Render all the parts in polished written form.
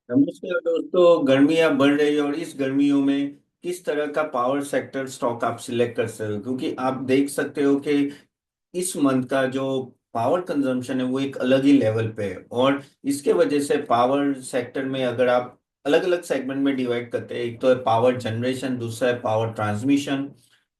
नमस्कार दोस्तों। गर्मियां बढ़ रही है और इस गर्मियों में किस तरह का पावर सेक्टर स्टॉक आप सिलेक्ट कर सकते हो, क्योंकि आप देख सकते हो कि इस मंथ का जो पावर कंजम्पशन है वो एक अलग ही लेवल पे है। और इसके वजह से पावर सेक्टर में अगर आप अलग अलग सेगमेंट में डिवाइड करते हैं, एक तो है पावर जनरेशन, दूसरा है पावर ट्रांसमिशन,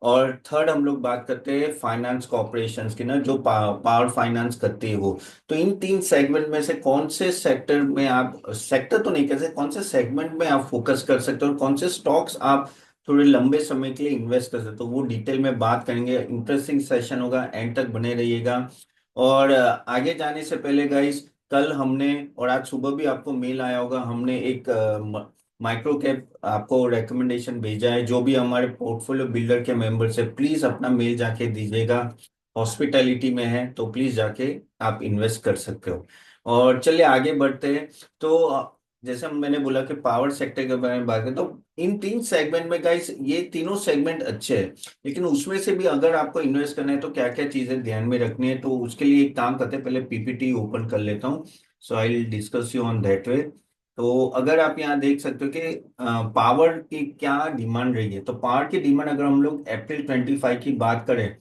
और थर्ड हम लोग बात करते हैं फाइनेंस कॉर्पोरेशंस की ना, जो पावर फाइनेंस करती है वो। तो इन तीन सेगमेंट में से कौन से सेक्टर में आप, सेक्टर तो नहीं कह सकते, कौन से सेगमेंट में आप फोकस कर सकते हो और कौन से स्टॉक्स आप थोड़े लंबे समय के लिए इन्वेस्ट कर सकते हो, तो वो डिटेल में बात करेंगे। इंटरेस्टिंग सेशन होगा, एंड तक बने रहिएगा। और आगे जाने से पहले गाइस, कल हमने और आज सुबह भी आपको मेल आया होगा, हमने एक माइक्रो कैप आपको रिकमेंडेशन भेजा है। जो भी हमारे पोर्टफोलियो बिल्डर के मेंबर्स है, प्लीज अपना मेल जाके दीजिएगा। हॉस्पिटैलिटी में है तो प्लीज जाके आप इन्वेस्ट कर सकते हो। और चलिए आगे बढ़ते हैं। तो जैसे मैंने बोला कि पावर सेक्टर के बारे में बात करें, तो इन तीन सेगमेंट में गाइस, ये तीनों सेगमेंट अच्छे हैं, लेकिन उसमें से भी अगर आपको इन्वेस्ट करना है तो क्या क्या चीजें ध्यान में रखनी है, तो उसके लिए एक काम करते हैं, पहले पीपीटी ओपन कर लेता हूँ। So I will discuss you on that way. तो अगर आप यहाँ देख सकते हो कि पावर की क्या डिमांड रही है, तो पावर की डिमांड अगर हम लोग अप्रैल 25 की बात करें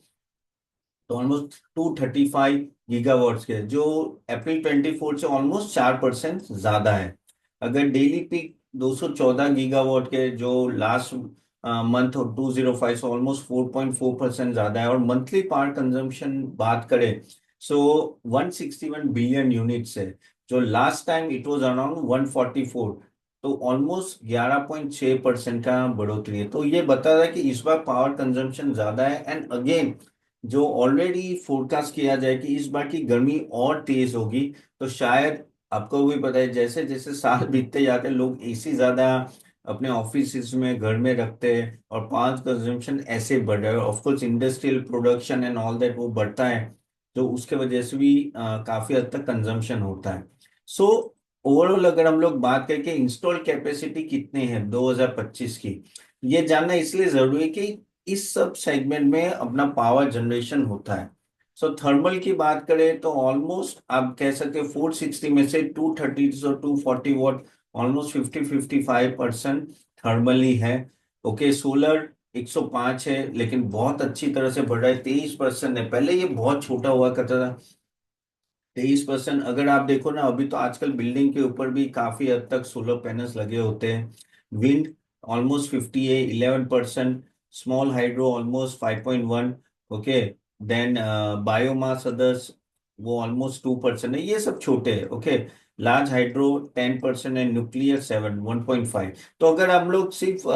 तो ऑलमोस्ट 235 गीगावाट्स के, जो अप्रैल 24 से ऑलमोस्ट 4% ज्यादा है। अगर डेली पीक 214 गीगावाट के, जो लास्ट मंथ 205 से ऑलमोस्ट 4.4% ज्यादा है। और मंथली पावर कंजम्पशन बात करें सो 161 बिलियन यूनिट्स है, जो last time it was around 144। तो ऑलमोस्ट 11.6% का बढ़ोतरी है। तो ये बता रहा है कि इस बार पावर कंजम्पशन ज्यादा है। एंड अगेन, जो ऑलरेडी फोरकास्ट किया जाए कि इस बार की गर्मी और तेज होगी, तो शायद आपको भी पता है, जैसे जैसे साल बीतते जाते हैं, लोग एसी ज्यादा अपने ऑफिस में, घर में रखते हैं, और पावर कंजम्पशन ऐसे बढ़ रहा है। Of course industrial production and all that वो बढ़ता है, तो उसके वजह से भी काफी हद तक कंजम्पशन होता है। सो ओवरऑल अगर हम लोग बात करें कि इंस्टॉल कैपेसिटी कितनी है 2025 की, ये जानना इसलिए जरूरी है कि इस सब सेगमेंट में अपना पावर जनरेशन होता है। सो थर्मल की बात करें तो ऑलमोस्ट आप कह सकते हैं 460 में से 230 से 240 वॉट, ऑलमोस्ट 50-55% थर्मल ही है। ओके, सोलर 105 है, लेकिन बहुत अच्छी तरह से बढ़ रहा है, 23% है। पहले ये बहुत छोटा हुआ करता था, 23%। अगर आप देखो ना, अभी तो आजकल बिल्डिंग के ऊपर भी काफी हद तक सोलर पैनल्स लगे होते हैं। विंड ऑलमोस्ट 50 है, 11%। Small hydro almost 5.1। Okay, then biomass others वो ऑलमोस्ट 2% है, ये सब छोटे हैं। ओके, लार्ज हाइड्रो 10% है, न्यूक्लियर 1.5। तो अगर हम लोग सिर्फ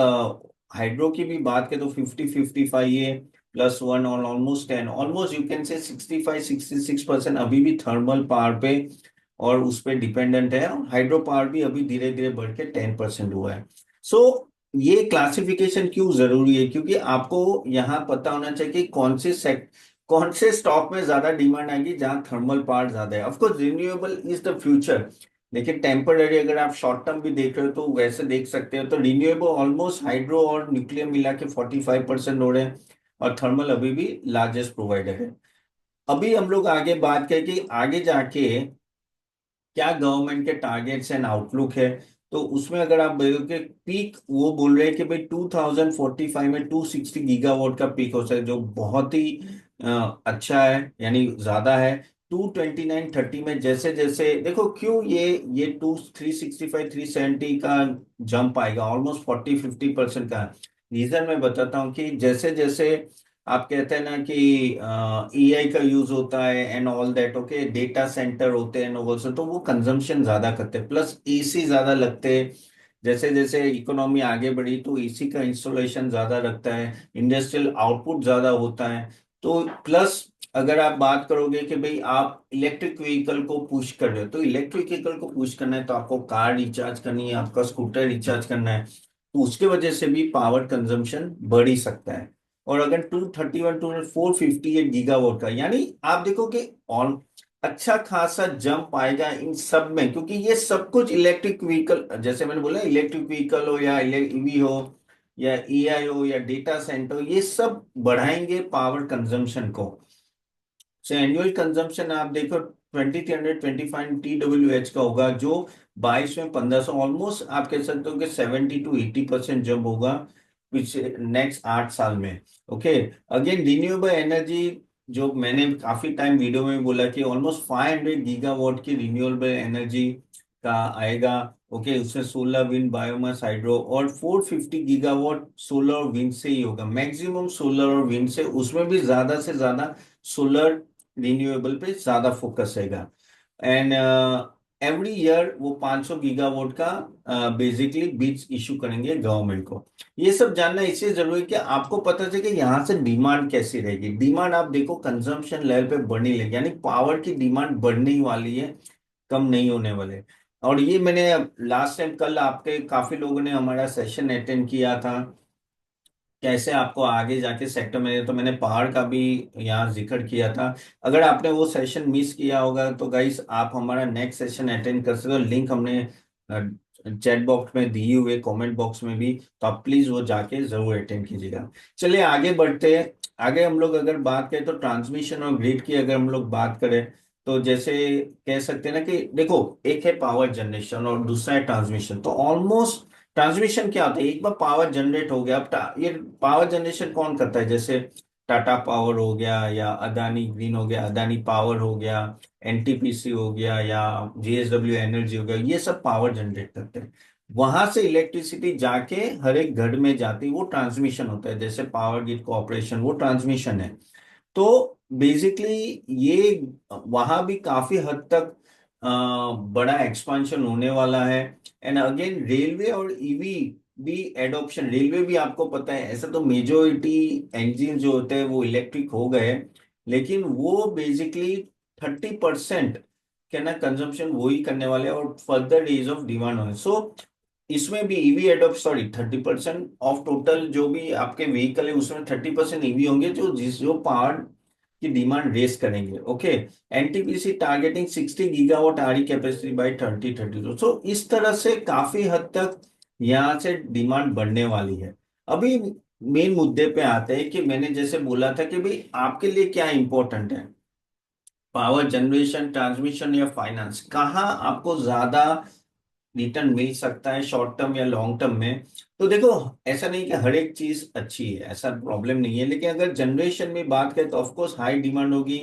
हाइड्रो की भी बात करें तो 50-55 ये +1 और almost 10, almost you can say 65-66% अभी भी थर्मल पावर पे और उस पे डिपेंडेंट है। और हाइड्रो पावर भी अभी धीरे धीरे बढ़ के 10% हुआ है। सो ये क्लासिफिकेशन क्यों जरूरी है, क्योंकि आपको यहाँ पता होना चाहिए कि कौन से स्टॉक में ज्यादा डिमांड आएगी, जहां थर्मल पावर ज्यादा है। Of course renewable is the future, लेकिन टेम्पररी अगर आप शॉर्ट टर्म भी देख रहे हो तो वैसे देख सकते हो। तो रिन्यूएबल ऑलमोस्ट हाइड्रो और न्यूक्लियर मिला के 45% हो रहे हैं, और थर्मल अभी भी लार्जेस्ट प्रोवाइडर है। अभी हम लोग आगे बात करें कि आगे जाके क्या गवर्नमेंट के टारगेट्स एंड आउटलुक है। तो उसमें अगर आप देखोगे, पीक वो बोल रहे हैं कि भाई 2045 में 260 गीगावाट का पीक हो सकता है, जो बहुत ही अच्छा है, यानी ज्यादा है। 229-30 में जैसे जैसे देखो, क्यों ये 365-370 का जंप आएगा, ऑलमोस्ट 40-50% का। रीजन मैं बताता हूँ कि जैसे जैसे आप कहते हैं ना कि एआई का यूज होता है and all that, okay, data centre होते हैं नोवल से, तो वो कंजम्पशन ज्यादा करते हैं, प्लस एसी ज्यादा लगते हैं। जैसे जैसे इकोनॉमी आगे बढ़ी तो एसी का इंस्टॉलेशन ज्यादा रखता है, इंडस्ट्रियल आउटपुट ज्यादा होता है। तो प्लस अगर आप बात करोगे कि भाई आप इलेक्ट्रिक व्हीकल को पुश कर रहे हो, तो इलेक्ट्रिक व्हीकल को पुश करना है तो आपको कार रिचार्ज करनी है, आपका स्कूटर रिचार्ज करना है, तो उसके वजह से भी पावर कंजम्पशन बढ़ ही सकता है। और अगर 458 का, यानी आप देखो कि ऑन अच्छा खासा जंप आएगा इन सब में, क्योंकि ये सब कुछ इलेक्ट्रिक व्हीकल, जैसे मैंने बोला, इलेक्ट्रिक व्हीकल हो या ईवी हो या एआई हो या डेटा सेंटर हो, ये सब बढ़ाएंगे पावर कंजम्पशन को। सो एनुअल कंजम्पशन आप देखो 2325 TWH का होगा, जो 22 में 1500, ऑलमोस्ट आप कह सकते हो कि 70 to 80% जब होगा पिछले नेक्स्ट 8 साल में। ओके। अगेन रिन्यूएबल एनर्जी, जो मैंने काफी टाइम वीडियो में बोला कि ऑलमोस्ट 500 गीगावाट की रिन्यूएबल एनर्जी का आएगा। ओके, उसमें सोलर, विंड, बायोमास, हाइड्रो, और 450 गीगावाट सोलर और विंड से ही होगा, मैक्सिमम सोलर और विंड से, उसमें भी ज्यादा से ज्यादा सोलर रिन्यूएबल पे ज्यादा फोकस रहेगा। एंड एवरी ईयर वो 500 गीगावाट का बेसिकली बिड्स इशू करेंगे गवर्नमेंट को। ये सब जानना इसलिए जरूरी है कि आपको पता चले कि यहाँ से डिमांड कैसी रहेगी। डिमांड आप देखो कंजम्पशन लेवल पे बढ़ने लगी, यानी पावर की डिमांड बढ़ने ही वाली है, कम नहीं होने वाले। और ये मैंने लास्ट टाइम कल आपके काफी लोगों ने हमारा सेशन अटेंड किया था, कैसे आपको आगे जाके सेक्टर में, तो मैंने पहाड़ का भी यहाँ जिक्र किया था। अगर आपने वो सेशन मिस किया होगा तो गाइस आप हमारा नेक्स्ट सेशन अटेंड कर सकते हो, लिंक हमने चैट बॉक्स में दी हुए, कमेंट बॉक्स में भी, तो आप प्लीज वो जाके जरूर अटेंड कीजिएगा। चलिए आगे बढ़ते हैं। आगे हम लोग अगर बात करें तो ट्रांसमिशन और ग्रिड की अगर हम लोग बात करें, तो जैसे कह सकते हैं ना कि देखो, एक है पावर जनरेशन और दूसरा है ट्रांसमिशन। तो ऑलमोस्ट ट्रांसमिशन क्या होता है, एक बार पावर जनरेट हो गया, अब ये पावर जनरेशन कौन करता है, जैसे टाटा पावर हो गया, या अदानी ग्रीन हो गया, अदानी पावर हो गया, एनटीपीसी हो गया, या जेएसडब्ल्यू एनर्जी हो गया, ये सब पावर जनरेट करते हैं। वहां से इलेक्ट्रिसिटी जाके हर एक घर में जाती है, वो ट्रांसमिशन होता है। जैसे पावर ग्रिड कॉर्पोरेशन, वो ट्रांसमिशन है। तो बेसिकली ये वहां भी काफी हद तक बड़ा एक्सपांशन होने वाला है। एंड अगेन रेलवे और ईवी भी एडॉप्शन, रेलवे भी आपको पता है, ऐसा तो मेजोरिटी इंजन जो होते हैं वो इलेक्ट्रिक हो गए, लेकिन वो बेसिकली 30% के ना कंजम्पशन वो ही करने वाले हैं, और फर्दर डेज ऑफ डिमांड होने। सो इसमें भी EV adopt, sorry, 30% of total जो भी आपके व्हीकल है उसमें 30% ईवी होंगे, जो पावर की डिमांड रेस करेंगे। ओके। एनटीपीसी टारगेटिंग 60 गीगावाट आरी कैपेसिटी बाय 2032। सो इस तरह से काफी हद तक यहाँ से डिमांड बढ़ने वाली है। अभी मेन मुद्दे पे आते हैं कि मैंने जैसे बोला था कि भाई आपके लिए क्या इंपॉर्टेंट है, पावर जनरेशन, ट्रांसमिशन या फाइनेंस, कहाँ आपको ज्यादा रिटर्न मिल सकता है शॉर्ट टर्म या लॉन्ग टर्म में। तो देखो, ऐसा नहीं कि हर एक चीज अच्छी है, ऐसा प्रॉब्लम नहीं है, लेकिन अगर जनरेशन में बात करें तो ऑफकोर्स हाई डिमांड होगी,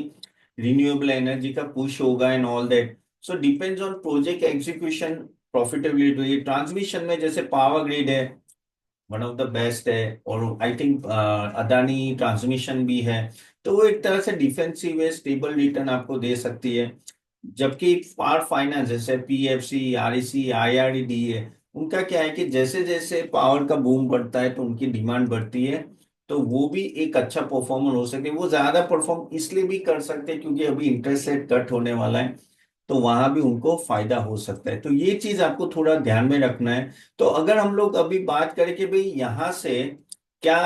रिन्यूएबल एनर्जी का पुश होगा and all that. So depends on project execution, profitability. Transmission में जैसे पावर ग्रिड है, वन ऑफ द बेस्ट है, और आई थिंक अदानी ट्रांसमिशन भी है। तो वो एक तरह से डिफेंसिव है, स्टेबल रिटर्न आपको दे सकती है। जबकि पावर फाइनेंस जैसे पीएफसी, आरईसी, आईआरडी है, उनका क्या है कि जैसे जैसे पावर का बूम बढ़ता है तो उनकी डिमांड बढ़ती है, तो वो भी एक अच्छा परफॉर्मर हो सके। वो ज्यादा परफॉर्म इसलिए भी कर सकते हैं क्योंकि अभी इंटरेस्ट रेट कट होने वाला है, तो वहां भी उनको फायदा हो सकता है। तो ये चीज आपको थोड़ा ध्यान में रखना है। तो अगर हम लोग अभी बात करें कि भाई यहाँ से क्या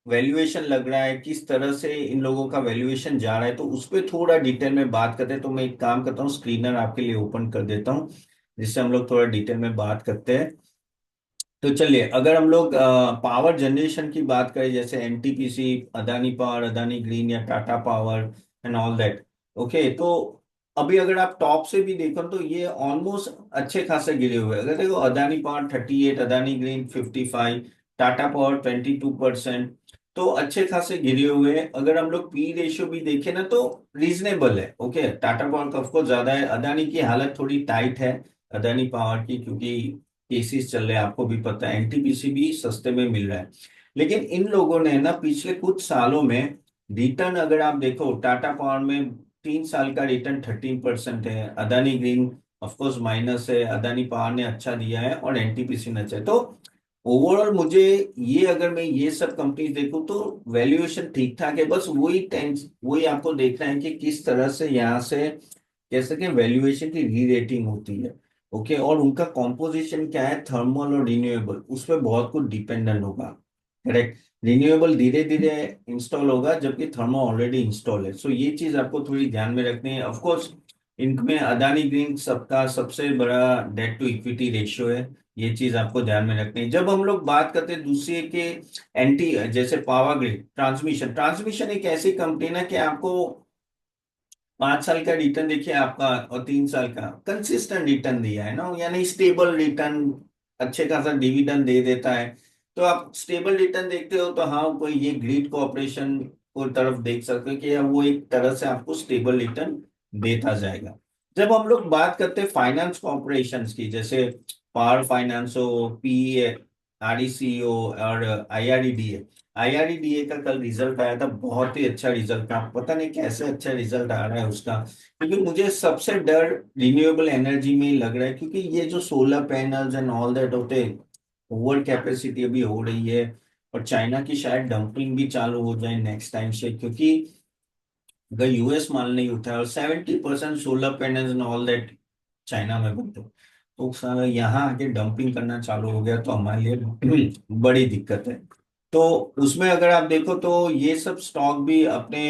वैल्यूएशन लग रहा है, किस तरह से इन लोगों का वैल्यूएशन जा रहा है, तो उस पर थोड़ा डिटेल में बात करते हैं। तो मैं एक काम करता हूँ, स्क्रीनर आपके लिए ओपन कर देता हूँ, जिससे हम लोग थोड़ा डिटेल में बात करते हैं। तो चलिए, अगर हम लोग पावर जनरेशन की बात करें, जैसे NTPC, Adani power, Adani green या Tata power and all that. Okay, तो अभी अगर आप टॉप से भी देखो तो ये ऑलमोस्ट अच्छे खासे गिरे हुए हैं। अगर देखो, Adani power 38, Adani green 55, Tata power 22%, तो अच्छे खासे गिरे हुए हैं। अगर हम लोग पी रेशियो भी देखें ना तो रीजनेबल है। ओके, टाटा पावर का ऑफकोर्स ज्यादा है, अदानी की हालत थोड़ी टाइट है, अदानी पावर की, क्योंकि केसेस चल रहे हैं, आपको भी पता है, एनटीपीसी भी सस्ते में मिल रहा है। लेकिन इन लोगों ने ना पिछले कुछ सालों में रिटर्न, अगर आप देखो, टाटा पावर में 3 साल का रिटर्न 13% है, अदानी ग्रीन ऑफकोर्स माइनस है, अदानी पावर ने अच्छा दिया है, और एनटीपीसी ने अच्छा है। तो ओवरऑल मुझे ये, अगर मैं ये सब कंपनी देखूं तो वैल्यूएशन ठीक ठाक है। बस वही आपको देखना है कि किस तरह से यहाँ से जैसे कि वैल्यूएशन की री रेटिंग होती है। ओके, और उनका कॉम्पोजिशन क्या है, थर्मल और रिन्यूएबल, उस पर बहुत कुछ डिपेंडेंट होगा। करेक्ट। रिन्यूएबल धीरे धीरे इंस्टॉल होगा, जबकि थर्मल ऑलरेडी इंस्टॉल है। सो ये चीज आपको थोड़ी ध्यान में रखनी है। ऑफकोर्स इनमें अदानी ग्रीन सबका सबसे बड़ा डेट टू इक्विटी रेशियो है, ये चीज आपको ध्यान में रखनी है। जब हम लोग बात करते हैं दूसरे के एंटी, जैसे पावर ग्रिड, ट्रांसमिशन, ट्रांसमिशन एक ऐसी कंपनी ना कि आपको 5 साल का रिटर्न देखिए आपका, और 3 साल का कंसिस्टेंट रिटर्न दिया है ना, यानी स्टेबल रिटर्न, अच्छे खासा डिविडेंड दे देता है। तो आप स्टेबल रिटर्न देखते हो तो हाँ, कोई ये ग्रीड कोऑपरेशन को तरफ देख सकते हो कि वो एक तरह से आपको स्टेबल रिटर्न देता जाएगा। जब हम लोग बात करते हैं फाइनेंस कॉर्पोरेशन की, जैसे पावर फाइनेंस हो, पी आरईसी हो, और आईआरईडीए। आईआरईडीए का कल रिजल्ट आया था, बहुत ही अच्छा रिजल्ट था। पता नहीं कैसे अच्छा रिजल्ट आ रहा है उसका, क्योंकि मुझे सबसे डर रिन्यूएबल एनर्जी में ही लग रहा है, क्योंकि ये जो solar panels and all that होते, ओवर कैपेसिटी अभी हो रही है। और चाइना की शायद डंपिंग भी चालू हो जाए नेक्स्ट टाइम से, क्योंकि अगर यूएस माल नहीं उठाए, और 70% solar panels and all that China में बनते, तो सर यहाँ आके डंपिंग करना चालू हो गया तो हमारे लिए बड़ी दिक्कत है। तो उसमें अगर आप देखो तो ये सब स्टॉक भी अपने,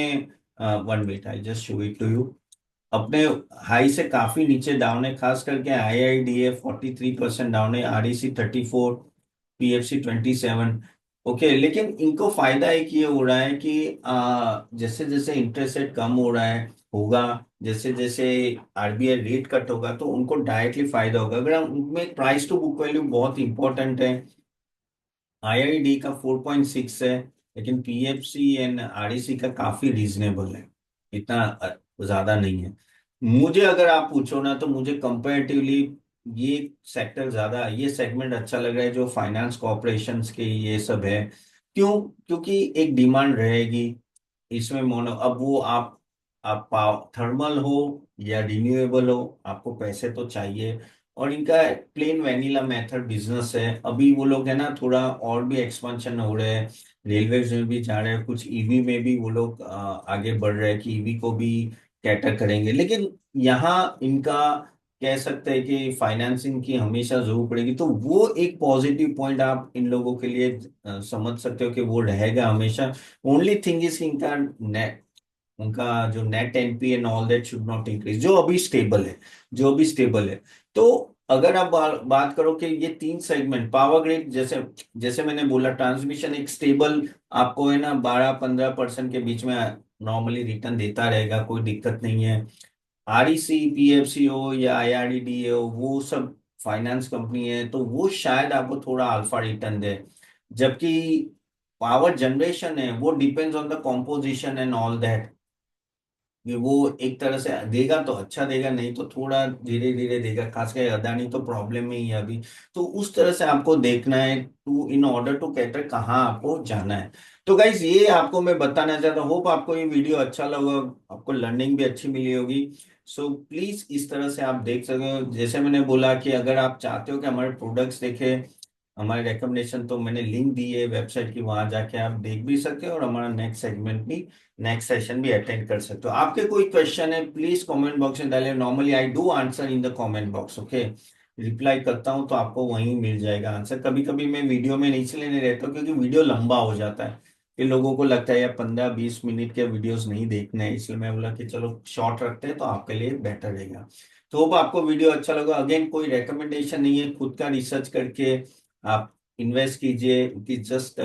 one minute I just show it to you, अपने हाई से काफी नीचे डाउन है। खास करके आईआईडीए 43% डाउन है, आरईसी 34, पीएफसी 27। ओके, लेकिन इनको फायदा एक ये हो रहा है कि जैसे जैसे इंटरेस्ट रेट कम हो रहा है, होगा, जैसे जैसे आरबीआई रेट कट होगा तो उनको डायरेक्टली फायदा होगा। अगर हम उनमें प्राइस टू बुक वैल्यू बहुत इंपॉर्टेंट है, आईआईडी का 4.6 है, लेकिन पीएफसी एंड आरईसी का काफी रीजनेबल है, इतना ज्यादा नहीं है। मुझे अगर आप पूछो ना, तो मुझे कंपैरेटिवली ये सेक्टर ज्यादा, ये सेगमेंट अच्छा लग रहा है जो फाइनेंस कॉर्पोरेशंस के ये सब है। क्यों? क्योंकि एक डिमांड रहेगी इसमें मोनो, अब वो आप थर्मल हो या रिन्यूएबल हो, आपको पैसे तो चाहिए। और इनका प्लेन वैनिला मेथड बिजनेस है। अभी वो लोग है ना, थोड़ा और भी एक्सपेंशन हो रहे हैं, रेलवेज में भी जा रहे हैं, कुछ ईवी में भी वो लोग आगे बढ़ रहे हैं कि ईवी को भी कैटर करेंगे। लेकिन यहाँ इनका कह सकते हैं कि फाइनेंसिंग की हमेशा जरूर पड़ेगी, तो वो एक पॉजिटिव पॉइंट आप इन लोगों के लिए समझ सकते हो कि वो रहेगा हमेशा। ओनली थिंग इज इनका नेट, उनका जो net NP and all that should not increase, जो अभी स्टेबल है, जो अभी स्टेबल है। तो अगर आप बात करो कि ये 3 सेगमेंट, पावर ग्रिड, जैसे जैसे मैंने बोला, ट्रांसमिशन एक स्टेबल, आपको है ना 12-15% के बीच में नॉर्मली रिटर्न देता रहेगा, कोई दिक्कत नहीं है। आरईसी, पीएफसी हो या आईआरडीडी हो, वो सब फाइनेंस कंपनी है, तो वो शायद आपको थोड़ा अल्फा रिटर्न दे। जबकि पावर जनरेशन है, वो depends on the composition and all that, कि वो एक तरह से देगा तो अच्छा देगा, नहीं तो थोड़ा धीरे धीरे देगा। खासकर अदानी तो प्रॉब्लम में ही है अभी। तो उस तरह से आपको देखना है, to in order to cater कहाँ आपको जाना है। तो गाइज ये आपको मैं बताना चाहता हूँ, होप आपको ये वीडियो अच्छा लगा, आपको लर्निंग भी अच्छी मिली होगी। सो प्लीज इस तरह से आप देख सकते हो। जैसे मैंने बोला कि अगर आप चाहते हो कि हमारे प्रोडक्ट्स देखे, हमारे रिकमेंडेशन, तो मैंने लिंक दी है वेबसाइट की, वहां जाके आप देख भी सकते हो, और हमारा नेक्स्ट सेगमेंट भी, नेक्स्ट सेशन भी अटेंड कर सकते हो। आपके कोई क्वेश्चन है प्लीज कमेंट बॉक्स में डालिए। Normally I do answer in the comment box, okay, reply करता हूँ, तो आपको वहीं मिल जाएगा आंसर। कभी कभी मैं वीडियो में नहीं इसलिए नहीं रहता हूँ, क्योंकि वीडियो लंबा हो जाता है, कि लोगों को लगता है यार 15-20 मिनट के वीडियोस नहीं देखने हैं, इसलिए मैं बोला कि चलो शॉर्ट रखते हैं, तो आपके लिए बेटर रहेगा। तो होप आपको वीडियो अच्छा लगा। अगेन कोई रिकमेंडेशन नहीं है, खुद का रिसर्च करके आप इन्वेस्ट कीजिए, कि just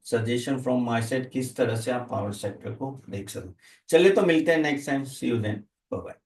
suggestion from my side, किस तरह से आप पावर सेक्टर को देख सकते हैं। चलिए, तो मिलते हैं next time, see you then, bye bye.